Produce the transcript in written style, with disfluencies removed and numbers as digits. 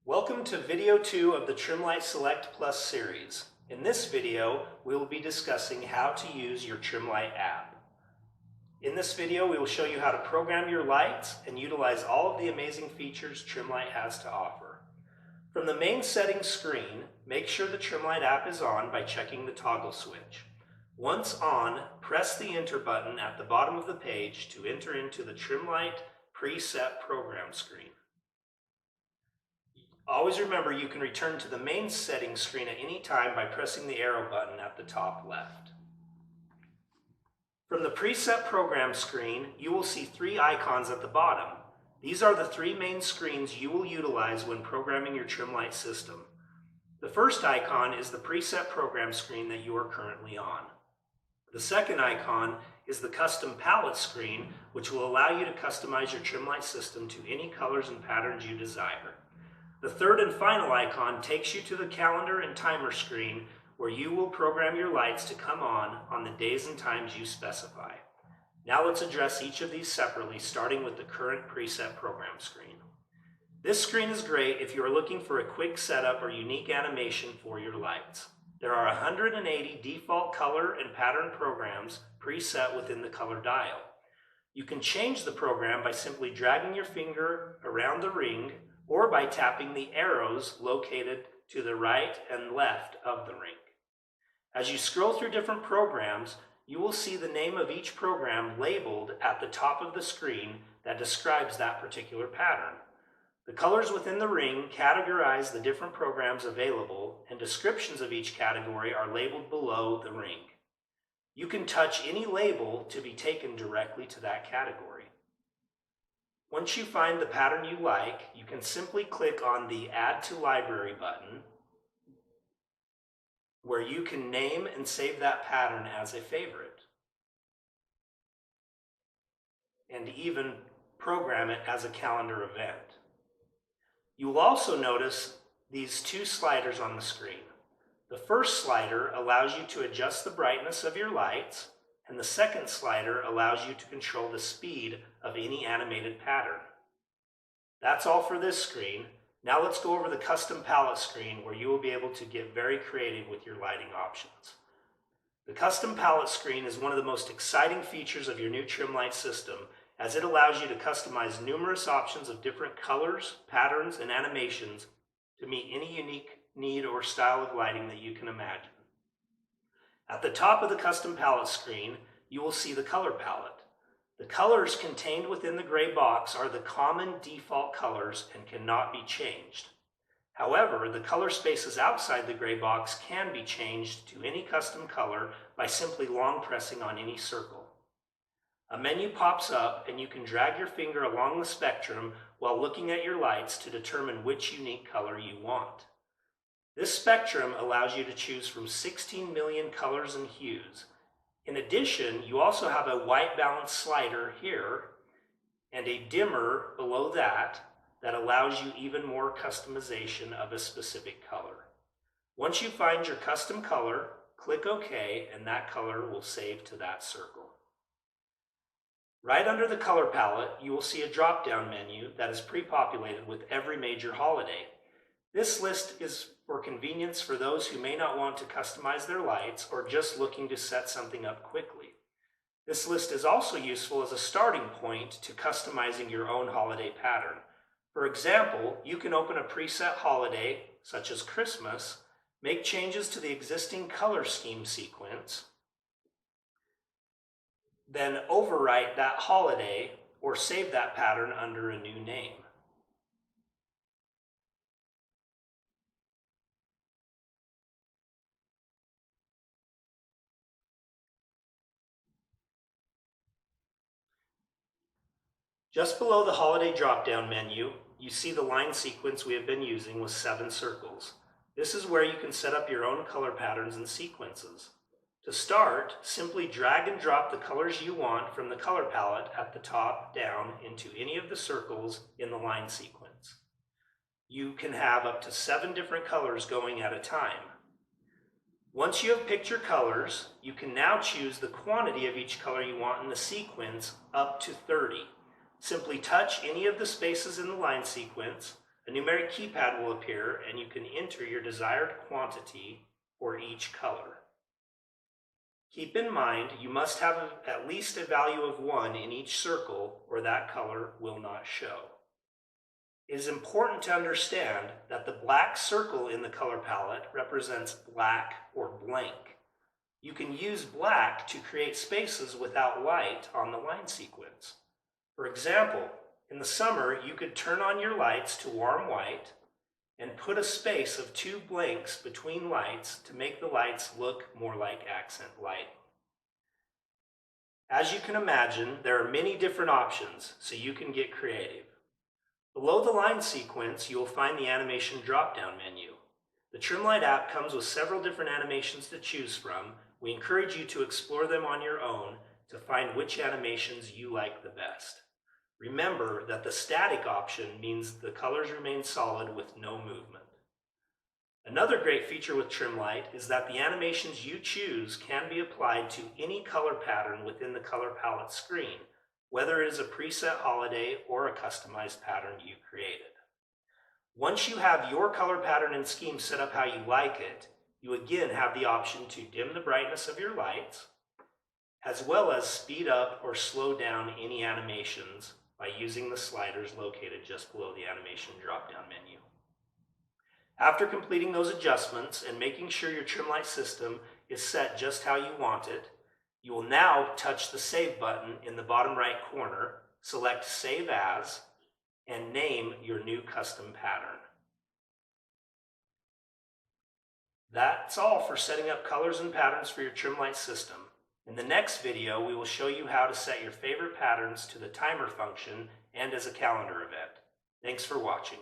Welcome to video 2 of the Trimlight Select Plus series. In this video, we will be discussing how to use your Trimlight app. In this video, we will show you how to program your lights and utilize all of the amazing features Trimlight has to offer. From the main settings screen, make sure the Trimlight app is on by checking the toggle switch. Once on, press the Enter button at the bottom of the page to enter into the Trimlight preset program screen. Always remember you can return to the main settings screen at any time by pressing the arrow button at the top left. From the preset program screen, you will see three icons at the bottom. These are the three main screens you will utilize when programming your Trimlight system. The first icon is the preset program screen that you are currently on. The second icon is the custom palette screen, which will allow you to customize your Trimlight system to any colors and patterns you desire. The third and final icon takes you to the calendar and timer screen where you will program your lights to come on the days and times you specify. Now let's address each of these separately, starting with the current preset program screen. This screen is great if you are looking for a quick setup or unique animation for your lights. There are 180 default color and pattern programs preset within the color dial. You can change the program by simply dragging your finger around the ring or by tapping the arrows located to the right and left of the ring. As you scroll through different programs, you will see the name of each program labeled at the top of the screen that describes that particular pattern. The colors within the ring categorize the different programs available, and descriptions of each category are labeled below the ring. You can touch any label to be taken directly to that category. Once you find the pattern you like, you can simply click on the Add to Library button, where you can name and save that pattern as a favorite, and even program it as a calendar event. You will also notice these two sliders on the screen. The first slider allows you to adjust the brightness of your lights, and the second slider allows you to control the speed of any animated pattern. That's all for this screen. Now let's go over the custom palette screen where you will be able to get very creative with your lighting options. The custom palette screen is one of the most exciting features of your new Trimlight system, as it allows you to customize numerous options of different colors, patterns, and animations to meet any unique need or style of lighting that you can imagine. At the top of the custom palette screen, you will see the color palette. The colors contained within the gray box are the common default colors and cannot be changed. However, the color spaces outside the gray box can be changed to any custom color by simply long pressing on any circle. A menu pops up and you can drag your finger along the spectrum while looking at your lights to determine which unique color you want. This spectrum allows you to choose from 16 million colors and hues. In addition, you also have a white balance slider here and a dimmer below that allows you even more customization of a specific color. Once you find your custom color, click OK, and that color will save to that circle. Right under the color palette, you will see a drop-down menu that is pre-populated with every major holiday. This list is for convenience for those who may not want to customize their lights or just looking to set something up quickly. This list is also useful as a starting point to customizing your own holiday pattern. For example, you can open a preset holiday, such as Christmas, make changes to the existing color scheme sequence, then overwrite that holiday or save that pattern under a new name. Just below the holiday drop-down menu, you see the line sequence we have been using with 7 circles. This is where you can set up your own color patterns and sequences. To start, simply drag and drop the colors you want from the color palette at the top down into any of the circles in the line sequence. You can have up to 7 different colors going at a time. Once you have picked your colors, you can now choose the quantity of each color you want in the sequence up to 30. Simply touch any of the spaces in the line sequence, A numeric keypad will appear and you can enter your desired quantity for each color. Keep in mind you must have at least a value of 1 in each circle or that color will not show. It is important to understand that the black circle in the color palette represents black or blank. You can use black to create spaces without light on the line sequence. For example, in the summer, you could turn on your lights to warm white and put a space of 2 blanks between lights to make the lights look more like accent lighting. As you can imagine, there are many different options, so you can get creative. Below the line sequence, you will find the animation drop-down menu. The Trimlight app comes with several different animations to choose from. We encourage you to explore them on your own to find which animations you like the best. Remember that the static option means the colors remain solid with no movement. Another great feature with Trimlight is that the animations you choose can be applied to any color pattern within the color palette screen, whether it is a preset holiday or a customized pattern you created. Once you have your color pattern and scheme set up how you like it, you again have the option to dim the brightness of your lights, as well as speed up or slow down any animations by using the sliders located just below the animation drop-down menu. After completing those adjustments and making sure your Trimlight system is set just how you want it, you will now touch the Save button in the bottom right corner, select Save As, and name your new custom pattern. That's all for setting up colors and patterns for your Trimlight system. In the next video, we will show you how to set your favorite patterns to the timer function and as a calendar event. Thanks for watching.